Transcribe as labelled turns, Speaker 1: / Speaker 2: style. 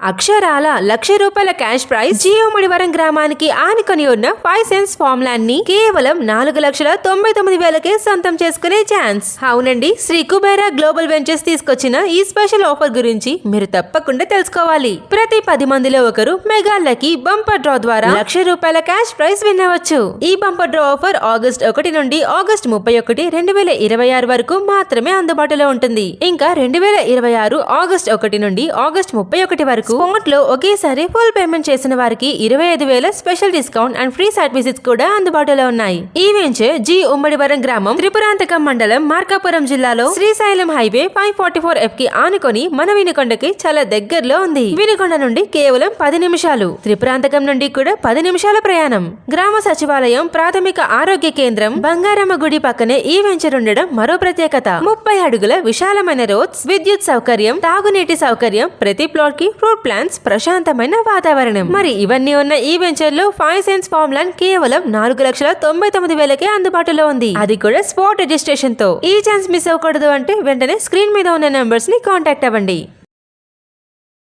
Speaker 1: అక్షరాల ₹1,00,000 cash prize Jio ముడివరం గ్రామానికి ఆనుకొని ఉన్న 5 సెన్స్ ఫామ్ ల్యాండ్ ని కేవలం 4,99,000కే సొంతం చేసుకునే ఛాన్స్. అవునండి, శ్రీ కుబేర గ్లోబల్ వెంచర్స్ తీసుకొచ్చిన ఈ స్పెషల్ ఆఫర్ గురించి మీరు తప్పకుండా తెలుసుకోవాలి. ప్రతి 10 మందిలో ఒకరు మెగా లక్కీ బంపర్ డ్రా ద్వారా ₹1,00,000 క్యాష్ ప్రైజ్ విన్ అవ్వచ్చు. ఈ బంపర్ డ్రా ఆఫర్ ఆగస్ట్ 1 నుండి ఆగస్ట్ 31, 2026 వరకు మాత్రమే అందుబాటులో ఉంటుంది. ఇంకా 2026 ఆగస్ట్ 1 నుండి ఆగస్ట్ 31 వరకు స్పాట్ లో ఒకేసారి ఫుల్ పేమెంట్ చేసిన వారికి 25,000 special discount and free site visits కూడా అందుబాటులో ఉన్నాయి. ఈ వెంచర్ జి ఉమ్మడివరం గ్రామం, త్రిపురాంతకం మండలం, మార్కాపురం జిల్లాలో శ్రీశైలం హైవే 544F కి ఆనుకొని మన వినుకొండకి చాలా దగ్గరలో ఉంది. వినుకొండ నుండి కేవలం 10 నిమిషాలు, త్రిపురాంతకం నుండి కూడా 10 నిమిషాల ప్రయాణం. గ్రామ సచివాలయం, ప్రాథమిక ఆరోగ్య కేంద్రం, బంగారమ్మ గుడి పక్కనే ఈ వెంచర్ ఉండడం మరో ప్రత్యేకత. 30 అడుగుల విశాలమైన రోడ్స్, విద్యుత్ సౌకర్యం, తాగునీటి సౌకర్యం, ప్రతి ప్లాట్ కి ఫ్రూట్ ప్లాంట్స్, ప్రశాంతమైన వాతావరణం. మరి ఇవన్నీ ఉన్న ఈ వెంచర్ లో 5 సెన్స్ ఫామ్ ల్యాండ్ కేవలం 4,99,000కే అందుబాటులో ఉంది. అది కూడా స్పాట్ రిజిస్ట్రేషన్ తో. ఈ ఛాన్స్ మిస్ అవ్వకూడదు అంటే వెంటనే స్క్రీన్ మీద ఉన్న నెంబర్స్ ని కాంటాక్ట్ అవ్వండి.